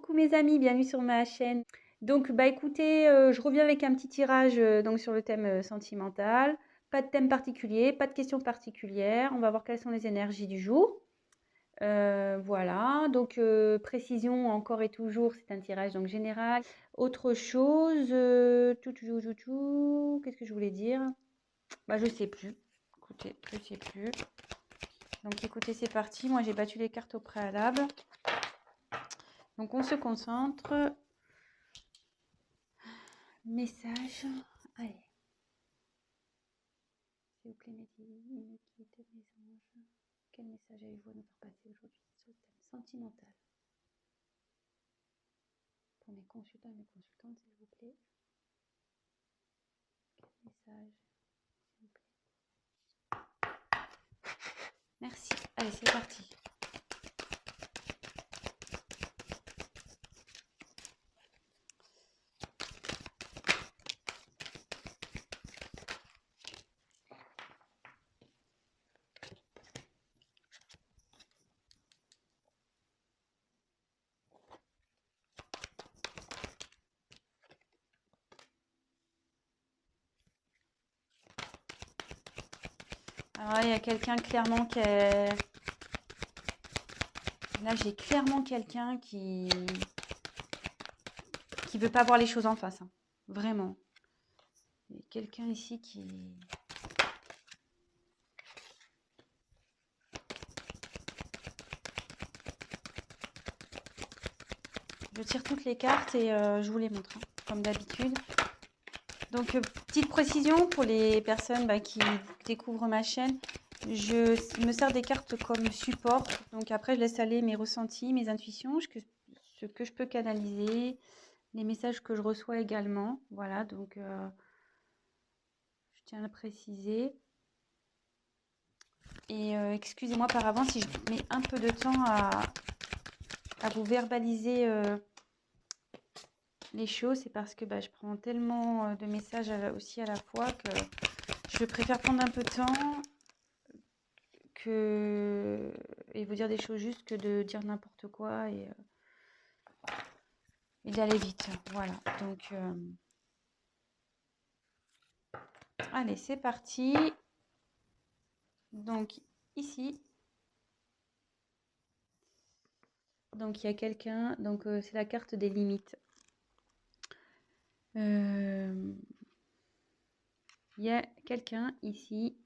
Coucou mes amis, bienvenue sur ma chaîne. Donc bah écoutez, je reviens avec un petit tirage donc sur le thème sentimental. Pas de thème particulier, pas de questions particulières. On va voir quelles sont les énergies du jour. Voilà, donc précision encore et toujours, c'est un tirage donc général. Autre chose, qu'est-ce que je voulais dire? Bah je sais plus. Écoutez, je sais plus. Donc écoutez, c'est parti. Moi j'ai battu les cartes au préalable. Donc on se concentre. Message. Allez. S'il vous plaît, mes guides, mes anges. Quel message avez-vous à nous faire passer aujourd'hui sur le thème sentimental? Pour mes consultants et mes consultantes, s'il vous plaît. Quel message, s'il vous plaît? Merci. Allez, c'est parti. Alors là, il y a quelqu'un clairement qui est... Là, j'ai clairement quelqu'un qui veut pas voir les choses en face. Hein. Vraiment. Il y a quelqu'un ici qui... Je tire toutes les cartes et je vous les montre, hein, comme d'habitude. Donc, petite précision pour les personnes qui découvrent ma chaîne. Je me sers des cartes comme support. Donc, après, je laisse aller mes ressentis, mes intuitions, ce que je peux canaliser, les messages que je reçois également. Voilà, donc, je tiens à le préciser. Et excusez-moi par avance si je mets un peu de temps à vous verbaliser les choses, c'est parce que je prends tellement de messages aussi à la fois que je préfère prendre un peu de temps et vous dire des choses juste que de dire n'importe quoi et d'aller vite. Voilà, donc allez, c'est parti. Donc ici, donc il y a quelqu'un, donc c'est la carte des limites. Il y a quelqu'un ici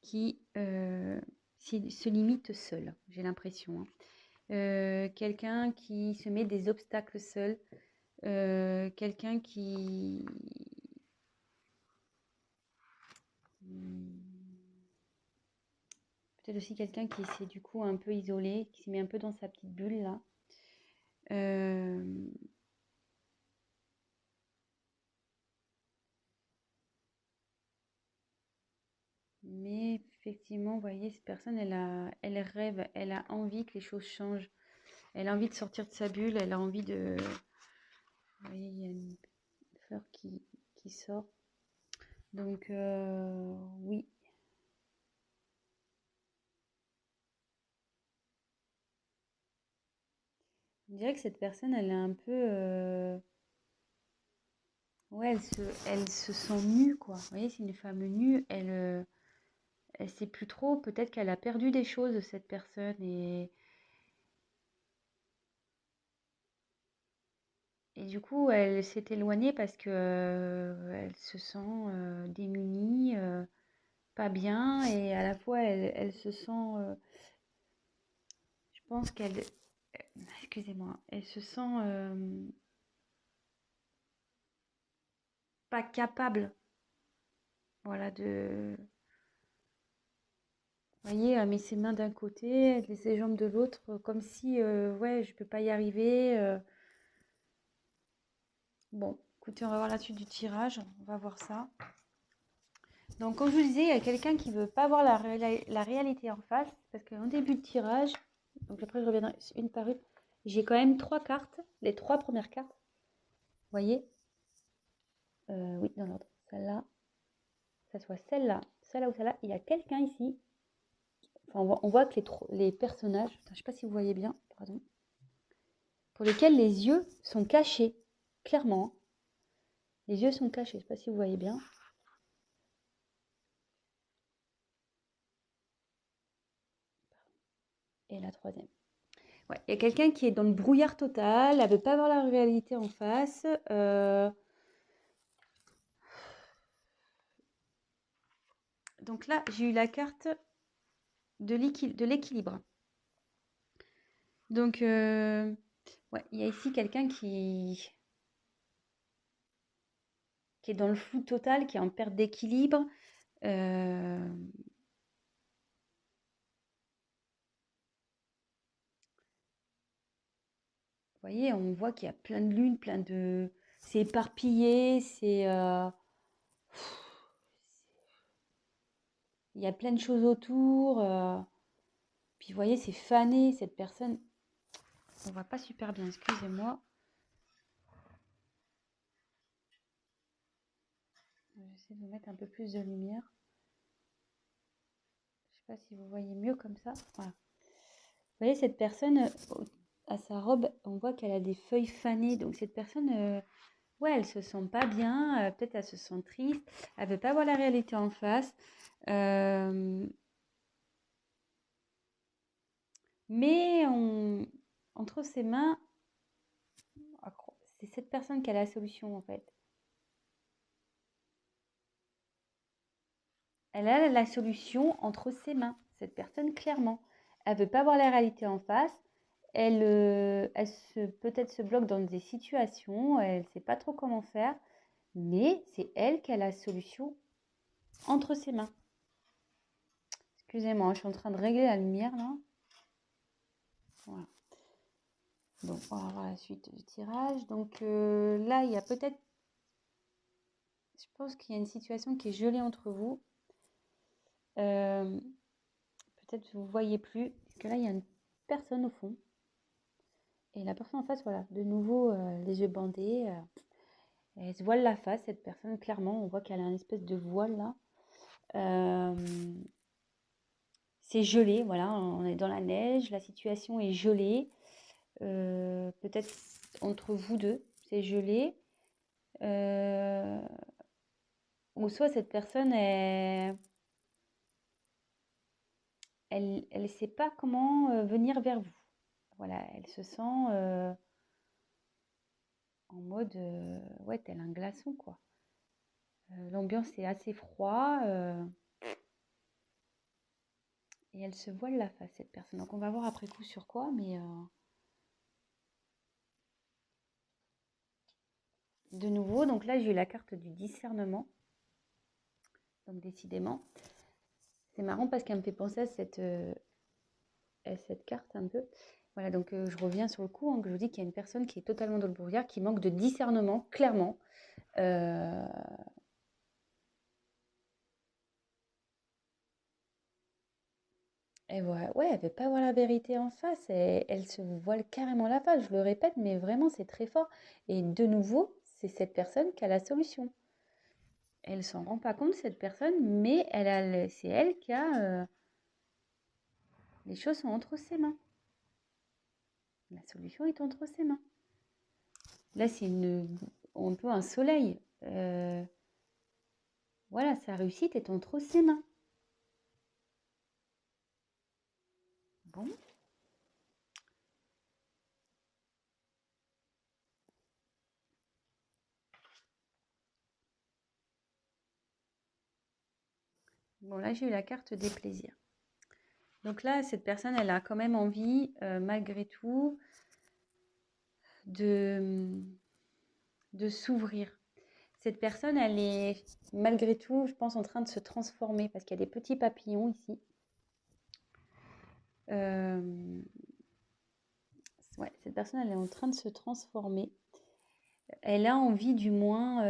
qui se limite seul, j'ai l'impression. Hein. Quelqu'un qui se met des obstacles seul. Quelqu'un qui... Peut-être aussi quelqu'un qui s'est du coup un peu isolé, qui s'est mis un peu dans sa petite bulle là. Mais effectivement, vous voyez, cette personne, elle rêve, elle a envie que les choses changent. Elle a envie de sortir de sa bulle, elle a envie de... Vous voyez, il y a une fleur qui sort. Donc, oui. Je dirais que cette personne, elle est un peu... Ouais, elle se sent nue, quoi. Vous voyez, c'est une femme nue. Elle sait plus trop. Peut-être qu'elle a perdu des choses, cette personne. Et du coup, elle s'est éloignée parce que elle se sent démunie, pas bien. Et à la fois, elle se sent... je pense qu'elle... Excusez-moi. Elle se sent pas capable. Voilà, de... Vous voyez, elle met ses mains d'un côté, elle met ses jambes de l'autre, comme si, ouais, je peux pas y arriver. Bon, écoutez, on va voir la suite du tirage, on va voir ça. Donc, comme je vous disais, il y a quelqu'un qui veut pas voir la réalité en face, parce qu'en début de tirage, donc après je reviendrai une par une, j'ai quand même 3 cartes, les 3 premières cartes, vous voyez, oui, dans l'ordre, celle-là, ça soit celle-là ou celle-là, il y a quelqu'un ici. Enfin, on voit que les personnages, je ne sais pas si vous voyez bien, pardon. pour lesquels les yeux sont cachés, clairement. Les yeux sont cachés, je ne sais pas si vous voyez bien. Et la troisième. Ouais, il y a quelqu'un qui est dans le brouillard total, elle ne veut pas voir la réalité en face. Donc là, j'ai eu la carte de l'équilibre. Donc, ouais, il y a ici quelqu'un qui est dans le flou total, qui est en perte d'équilibre. Vous voyez, on voit qu'il y a plein de lunes, plein de... C'est éparpillé, c'est... Il y a plein de choses autour. Puis vous voyez, c'est fané, cette personne. On voit pas super bien, excusez-moi. J'essaie de vous mettre un peu plus de lumière. Je sais pas si vous voyez mieux comme ça. Voilà. Vous voyez, cette personne, à sa robe, on voit qu'elle a des feuilles fanées. Donc cette personne, ouais, elle se sent pas bien. Peut-être elle se sent triste. Elle veut pas voir la réalité en face. Mais entre ses mains, c'est cette personne qui a la solution en fait. Elle a la solution entre ses mains, cette personne clairement. Elle veut pas voir la réalité en face. Elle peut-être se bloque dans des situations, elle ne sait pas trop comment faire, mais c'est elle qui a la solution entre ses mains. Excusez-moi, je suis en train de régler la lumière là. Voilà. Donc, on va voir la suite du tirage. Donc là, il y a peut-être... Je pense qu'il y a une situation qui est gelée entre vous. Peut-être vous ne voyez plus. Parce que là, il y a une personne au fond. Et la personne en face, voilà, de nouveau, les yeux bandés. Elle se voile la face, cette personne, clairement. On voit qu'elle a une espèce de voile là. C'est gelé, voilà, on est dans la neige, la situation est gelée. Peut-être entre vous deux, c'est gelé. Ou soit cette personne, elle sait pas comment venir vers vous. Voilà, elle se sent en mode, ouais, tel un glaçon, quoi. L'ambiance est assez froid. Et elle se voile la face, cette personne. Donc on va voir après coup sur quoi, mais de nouveau, donc là j'ai eu la carte du discernement. Donc décidément, c'est marrant parce qu'elle me fait penser à cette carte un peu. Voilà, donc je reviens sur le coup, hein, que je vous dis qu'il y a une personne qui est totalement dans le brouillard, qui manque de discernement, clairement. Et voilà, ouais, elle veut pas voir la vérité en face, et elle se voile carrément la face, je le répète, mais vraiment c'est très fort. Et de nouveau, c'est cette personne qui a la solution. Elle s'en rend pas compte, cette personne, mais c'est elle qui a... les choses sont entre ses mains. La solution est entre ses mains. Là, c'est un peu un soleil. Voilà, sa réussite est entre ses mains. Bon. Bon, là, j'ai eu la carte des plaisirs. Donc là, cette personne, elle a quand même envie, malgré tout, de s'ouvrir. Cette personne, elle est, malgré tout, je pense, en train de se transformer parce qu'il y a des petits papillons ici. Ouais, cette personne, elle est en train de se transformer. Elle a envie, du moins,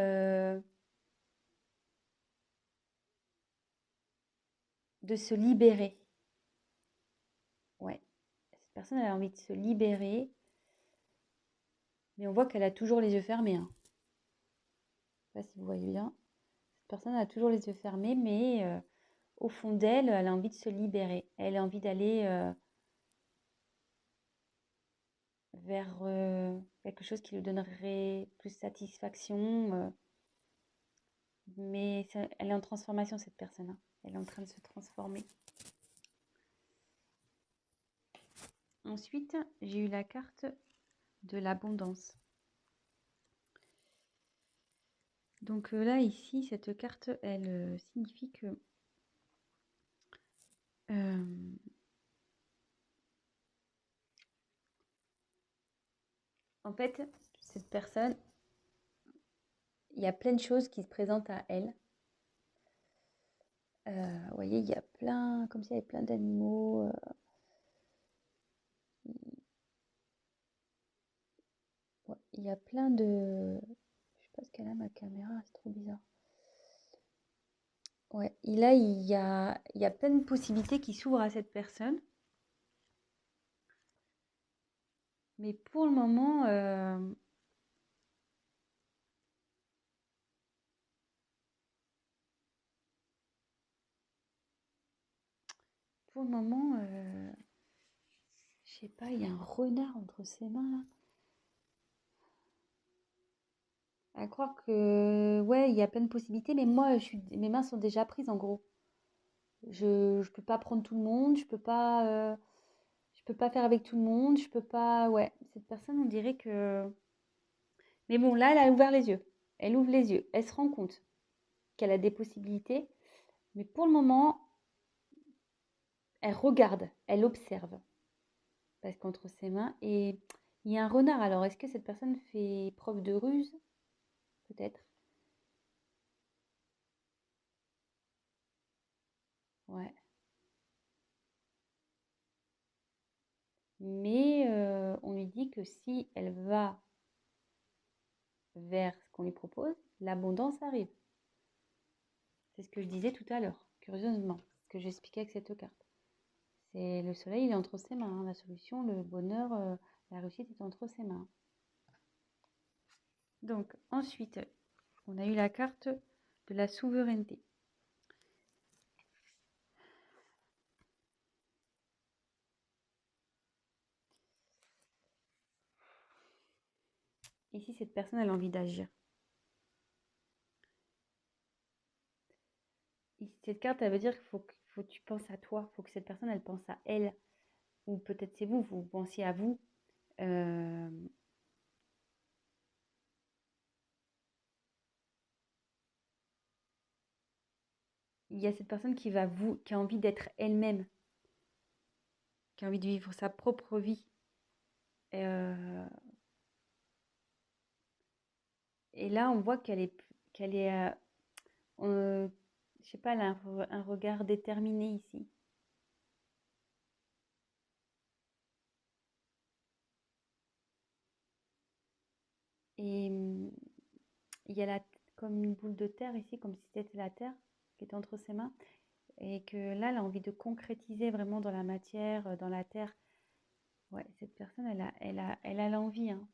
de se libérer. Ouais, cette personne, elle a envie de se libérer. Mais on voit qu'elle a toujours les yeux fermés, hein. Je ne sais pas si vous voyez bien. Cette personne a toujours les yeux fermés, mais au fond d'elle, elle a envie de se libérer. Elle a envie d'aller vers quelque chose qui lui donnerait plus satisfaction. Mais elle est en transformation, cette personne, hein. Elle est en train de se transformer. Ensuite, j'ai eu la carte de l'abondance. Donc là, ici, cette carte, elle signifie que en fait, cette personne, il y a plein de choses qui se présentent à elle. Vous voyez, il y a plein, comme s'il y avait plein d'animaux. Ouais, il y a plein de... Je sais pas ce qu'elle a, ma caméra, c'est trop bizarre. Ouais, et là, il y a plein de possibilités qui s'ouvrent à cette personne. Mais pour le moment, je sais pas, il y a un renard entre ses mains là. À croire que, ouais, il y a plein de possibilités, mais moi, mes mains sont déjà prises en gros. Je peux pas prendre tout le monde, je peux pas faire avec tout le monde, je peux pas, ouais. Cette personne, on dirait que, mais bon, là, elle a ouvert les yeux. Elle ouvre les yeux. Elle se rend compte qu'elle a des possibilités, mais pour le moment, elle regarde, elle observe, parce qu'entre ses mains, et il y a un renard. Alors, est-ce que cette personne fait preuve de ruse? Peut-être. Ouais. Mais on lui dit que si elle va vers ce qu'on lui propose, l'abondance arrive. C'est ce que je disais tout à l'heure, curieusement, ce que j'expliquais avec cette carte. C'est le soleil, il est entre ses mains, hein. La solution, le bonheur, la réussite est entre ses mains. Donc ensuite, on a eu la carte de la souveraineté. Ici, cette personne, elle a envie d'agir. Cette carte, elle veut dire qu'il faut que tu penses à toi, il faut que cette personne, elle pense à elle. Ou peut-être c'est vous, vous pensiez à vous. Euh, il y a cette personne qui a envie d'être elle-même, qui a envie de vivre sa propre vie. Euh, et là, on voit qu'elle est, je sais pas, elle a un regard déterminé ici. Et il y a comme une boule de terre ici, comme si c'était la terre qui était entre ses mains. Et que là, elle a envie de concrétiser vraiment dans la matière, dans la terre. Ouais, cette personne, elle a l'envie, hein.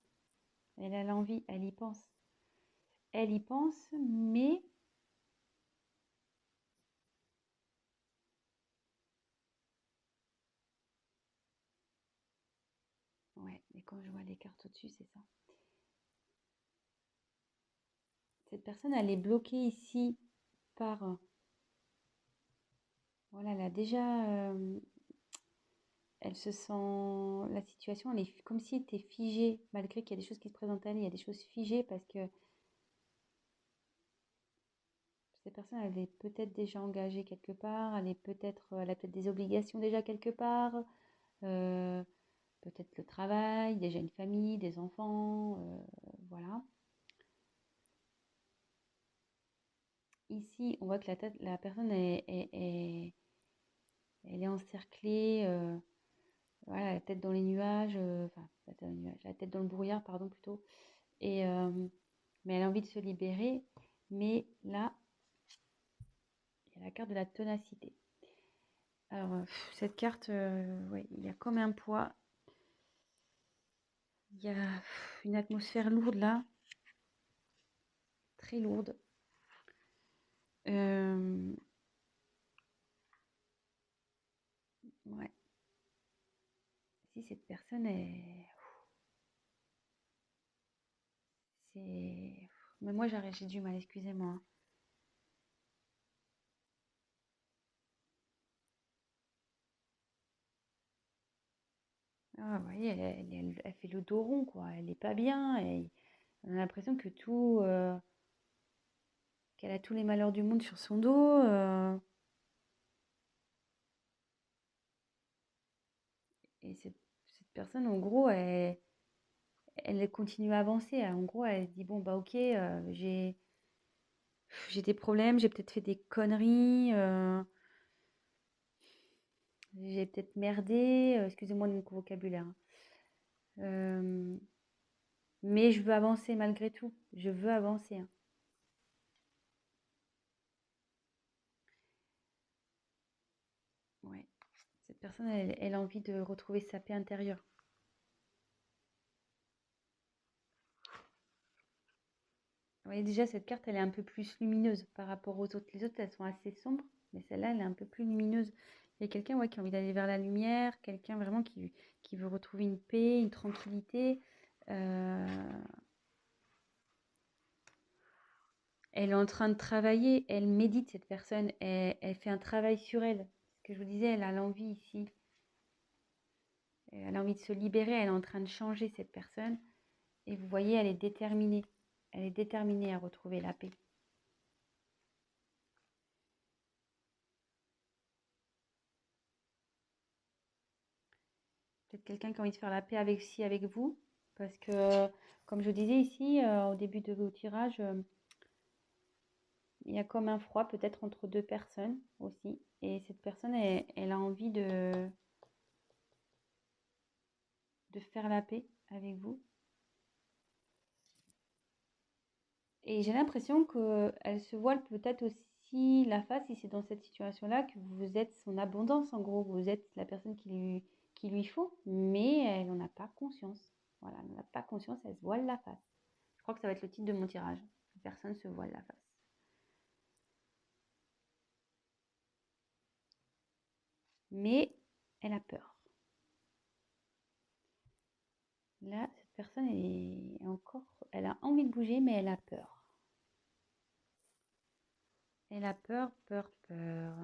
Elle a l'envie, elle y pense. Elle y pense, mais ouais, mais quand je vois les cartes au-dessus, c'est ça. Cette personne, elle est bloquée ici par... voilà, elle a déjà... elle se sent... La situation, elle est comme si elle était figée, malgré qu'il y a des choses qui se présentent à elle. Il y a des choses figées parce que cette personne, elle est peut-être déjà engagée quelque part. Elle a peut-être des obligations déjà quelque part. euh, Peut-être le travail, déjà une famille, des enfants, voilà. Ici, on voit que la personne elle est encerclée, voilà, la tête dans les nuages, enfin, la tête dans les nuages, la tête dans le brouillard, pardon, plutôt. Et, mais elle a envie de se libérer. Mais là, il y a la carte de la ténacité. Alors, cette carte, ouais, il y a comme un poids. Il y a une atmosphère lourde là, très lourde. Ouais. Si cette personne est... c'est... Mais moi, j'ai du mal, excusez-moi. Ah, vous voyez, elle fait le dos rond, quoi. Elle est pas bien. On a l'impression que qu'elle a tous les malheurs du monde sur son dos. Et cette personne, en gros, elle continue à avancer. En gros, elle se dit, bon, bah ok, j'ai des problèmes, j'ai peut-être fait des conneries, j'ai peut-être merdé, excusez-moi de mon vocabulaire, hein. Euh, mais je veux avancer malgré tout. Je veux avancer, hein. Ouais. Cette personne, elle a envie de retrouver sa paix intérieure. Vous voyez, déjà, cette carte, elle est un peu plus lumineuse par rapport aux autres. Les autres, elles sont assez sombres, mais celle-là, elle est un peu plus lumineuse. Il y a quelqu'un, ouais, qui a envie d'aller vers la lumière, quelqu'un vraiment qui veut retrouver une paix, une tranquillité. Euh, Elle est en train de travailler, elle médite, cette personne, elle fait un travail sur elle. Ce que je vous disais, elle a l'envie ici. Elle a envie de se libérer, elle est en train de changer, cette personne. Et vous voyez, elle est déterminée. Elle est déterminée à retrouver la paix. Peut-être quelqu'un qui a envie de faire la paix avec vous. Parce que, comme je disais ici, au début de vos tirages, il y a comme un froid peut-être entre deux personnes aussi. Et cette personne, elle a envie de faire la paix avec vous. Et j'ai l'impression qu'elle se voile peut-être aussi la face, si c'est dans cette situation-là, que vous êtes son abondance, en gros. Vous êtes la personne qui lui faut, mais elle n'en a pas conscience. Voilà, elle n'en a pas conscience, elle se voile la face. Je crois que ça va être le titre de mon tirage. La personne se voile la face. Mais elle a peur. Là, cette personne est encore... Elle a envie de bouger, mais elle a peur. Elle a peur, peur, peur.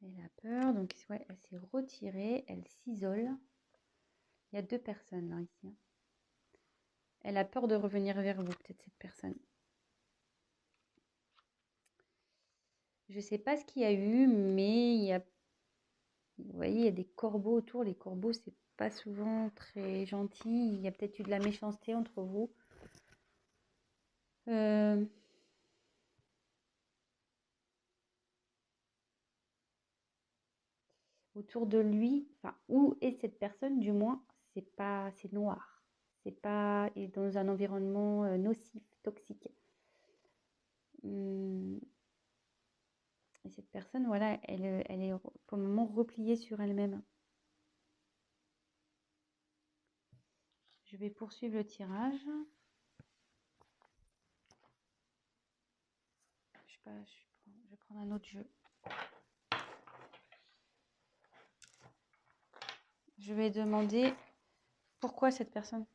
Elle a peur, donc ouais, elle s'est retirée, elle s'isole. Il y a deux personnes là, ici, hein. Elle a peur de revenir vers vous, peut-être cette personne. Je ne sais pas ce qu'il y a eu, mais vous voyez, il y a des corbeaux autour. Les corbeaux, c'est pas souvent très gentil. Il y a peut-être eu de la méchanceté entre vous. Autour de lui, enfin, où est cette personne, du moins, c'est noir. C'est pas est dans un environnement nocif, toxique. Hum, Et cette personne, voilà, elle est pour le moment repliée sur elle-même. Je vais poursuivre le tirage. Je vais prendre un autre jeu. Je vais demander sur quoi cette personne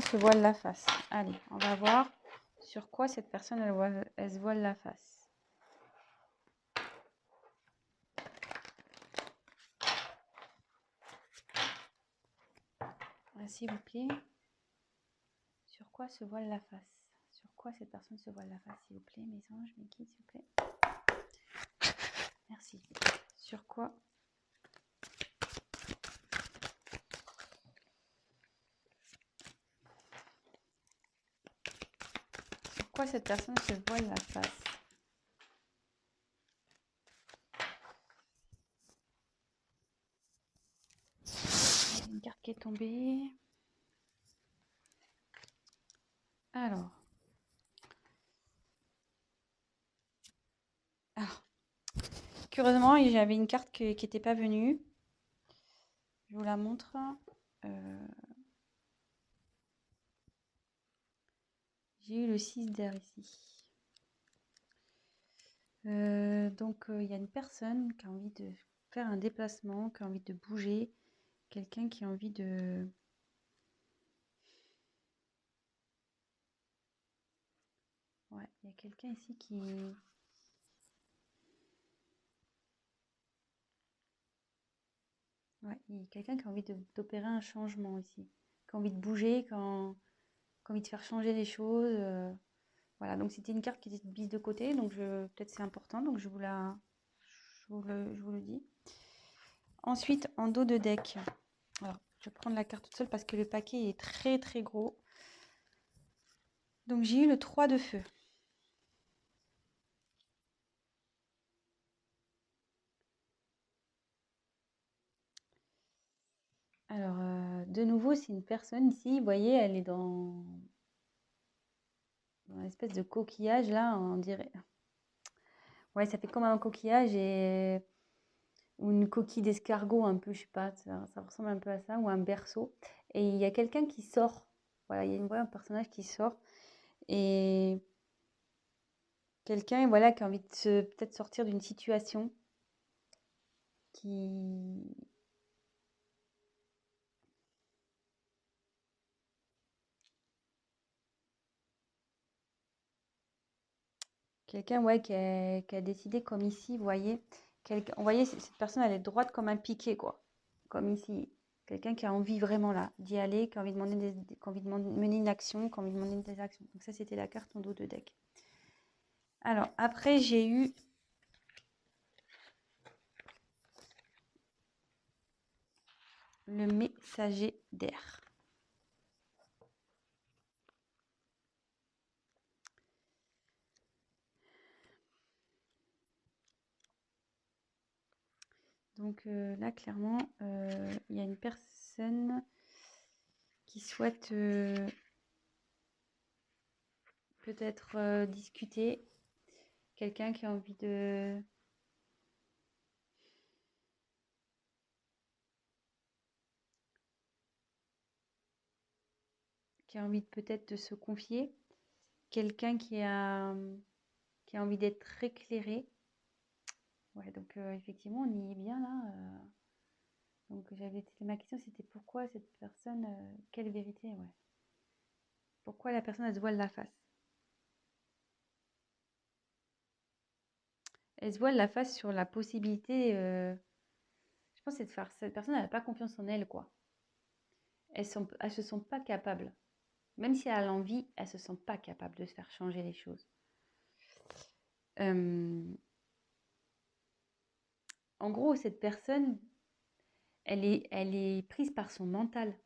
se voile la face. Allez, on va voir sur quoi cette personne elle se voile la face. S'il vous plaît. Sur quoi se voile la face? Sur quoi cette personne se voile la face, s'il vous plaît, mes anges, mes guides, s'il vous plaît. Merci. Sur quoi? Sur quoi cette personne se voile la face? Il y a une carte qui est tombée. Alors. Curieusement, j'avais une carte qui n'était pas venue. Je vous la montre. J'ai eu le 6 d'air ici. Donc, il y a une personne qui a envie de faire un déplacement, qui a envie de bouger, quelqu'un qui a envie de... Ouais, il y a quelqu'un ici qui... Ouais, il y a quelqu'un qui a envie d'opérer un changement ici, qui a envie de bouger, qui a envie de faire changer les choses. Voilà, donc c'était une carte qui était mise de côté, donc peut-être c'est important, donc je vous le dis. Ensuite, en dos de deck, alors je vais prendre la carte toute seule parce que le paquet est très très gros. Donc j'ai eu le 3 de feu. Alors, de nouveau, c'est une personne ici, vous voyez, elle est dans une espèce de coquillage là, on dirait. Ouais, ça fait comme un coquillage ou une coquille d'escargot un peu, je sais pas, ça ressemble un peu à ça, ou un berceau. Et il y a quelqu'un qui sort. Voilà, il y a un personnage qui sort. Et quelqu'un, voilà, qui a envie de peut-être sortir d'une situation qui... Quelqu'un, ouais, qui a décidé, comme ici, vous voyez, on voyait cette personne, elle est droite comme un piquet, quoi. Comme ici. Quelqu'un qui a envie vraiment là d'y aller, qui a envie de mener une action, qui a envie de demander des actions. Donc ça, c'était la carte en dos de deck. Alors, après, j'ai eu le messager d'air. Donc là, clairement, il y a une personne qui souhaite peut-être discuter. Quelqu'un qui a envie de... qui a envie peut-être de se confier. Quelqu'un qui a envie d'être éclairé. Ouais, donc effectivement, on y est bien là. Donc ma question, c'était pourquoi cette personne, quelle vérité, ouais. Pourquoi la personne, elle se voile la face? Elle se voile la face sur la possibilité, je pense, c'est de faire, cette personne, elle n'a pas confiance en elle, quoi. Elles se sentent pas capables. Même si elle a l'envie, elles se sentent pas capables de se faire changer les choses. En gros, cette personne, elle est prise par son mental.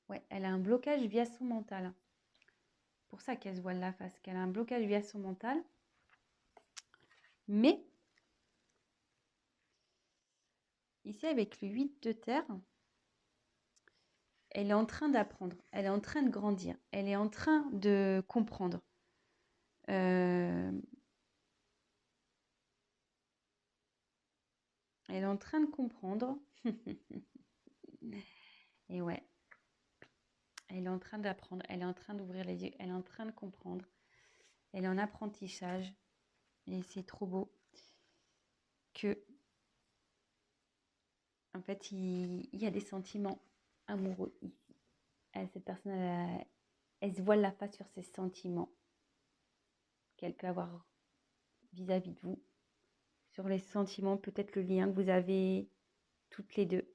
Ouais, elle a un blocage via son mental. Pour ça qu'elle se voile la face, qu'elle a un blocage via son mental. Mais, ici, avec le 8 de terre, elle est en train d'apprendre, elle est en train de grandir, elle est en train de comprendre. Elle est en train de comprendre. Et ouais, elle est en train d'apprendre, elle est en train d'ouvrir les yeux, elle est en train de comprendre. Elle est en apprentissage. Et c'est trop beau que, en fait, il y a des sentiments amoureux ici. Cette personne, elle se voile la face sur ses sentiments qu'elle peut avoir vis-à-vis de vous. Sur les sentiments, peut-être le lien que vous avez toutes les deux.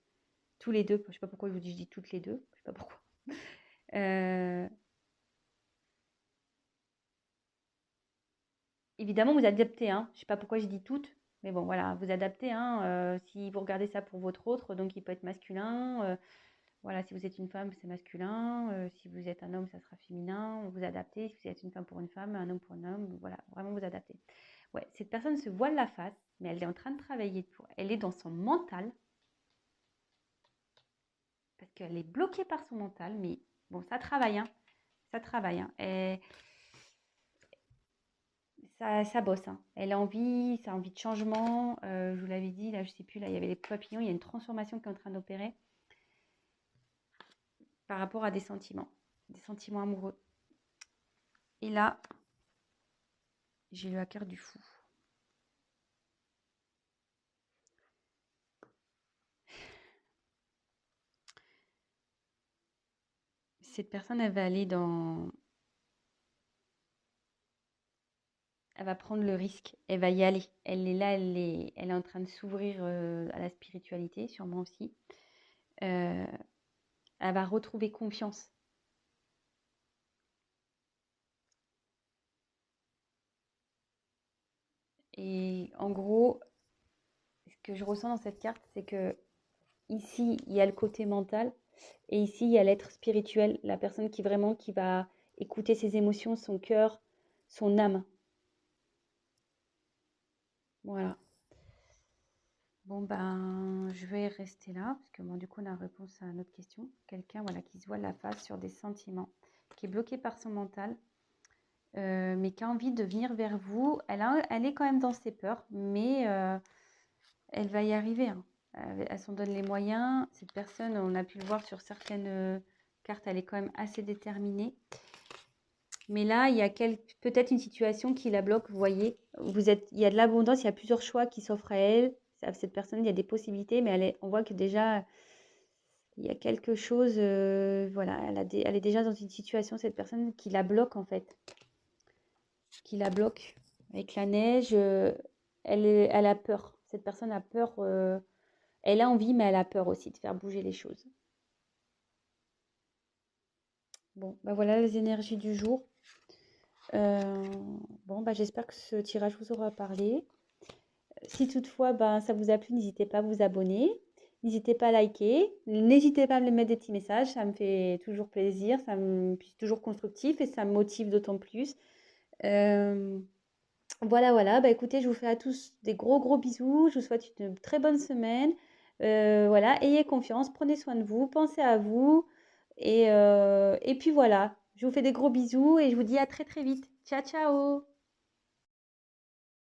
Tous les deux, je ne sais pas pourquoi je dis toutes les deux, je ne sais pas pourquoi. Évidemment, vous adaptez, hein. Je ne sais pas pourquoi je dis toutes, mais bon, voilà, vous adaptez, hein. Si vous regardez ça pour votre autre, donc il peut être masculin. Voilà, si vous êtes une femme, c'est masculin. Si vous êtes un homme, ça sera féminin. Vous adaptez. Si vous êtes une femme pour une femme, un homme pour un homme. Voilà, vraiment vous adaptez. Ouais, cette personne se voile la face, mais elle est en train de travailler pour. Elle est dans son mental. Parce qu'elle est bloquée par son mental. Mais bon, ça travaille, hein. Ça travaille, hein. Et ça bosse, hein. Elle a envie, ça a envie de changement. Je vous l'avais dit, là, je sais plus, là, il y avait les papillons. Il y a une transformation qui est en train d'opérer par rapport à des sentiments amoureux. Et là, j'ai eu la carte du fou. cette personne, elle va aller dans... Elle va prendre le risque, elle va y aller. Elle est là, elle est en train de s'ouvrir à la spiritualité, sûrement aussi. Euh, Elle va retrouver confiance. Et en gros, ce que je ressens dans cette carte, c'est que ici, il y a le côté mental et ici, il y a l'être spirituel, la personne qui vraiment qui va écouter ses émotions, son cœur, son âme. Voilà. Bon, ben, je vais rester là parce que bon, du coup, on a réponse à notre question. Quelqu'un voilà, qui se voit la face sur des sentiments, qui est bloqué par son mental, mais qui a envie de venir vers vous. Elle est quand même dans ses peurs, mais elle va y arriver, hein. Elle s'en donne les moyens. Cette personne, on a pu le voir sur certaines cartes, elle est quand même assez déterminée. Mais là, il y a peut-être une situation qui la bloque. Vous voyez, il y a de l'abondance, il y a plusieurs choix qui s'offrent à elle. Cette personne, il y a des possibilités, mais on voit que déjà, il y a quelque chose. Voilà, elle est déjà dans une situation, cette personne, qui la bloque en fait. Qui la bloque. Avec la neige, elle a peur. Cette personne a peur. Elle a envie, mais elle a peur aussi de faire bouger les choses. Bon, bah voilà les énergies du jour. Euh, bon, bah j'espère que ce tirage vous aura parlé. Si toutefois ça vous a plu, n'hésitez pas à vous abonner. N'hésitez pas à liker. N'hésitez pas à me mettre des petits messages. Ça me fait toujours plaisir. C'est toujours constructif et ça me motive d'autant plus. Euh, voilà. Bah écoutez, je vous fais à tous des gros bisous. Je vous souhaite une très bonne semaine. Voilà, ayez confiance, prenez soin de vous, pensez à vous. Et puis voilà, je vous fais des gros bisous et je vous dis à très vite. Ciao, ciao!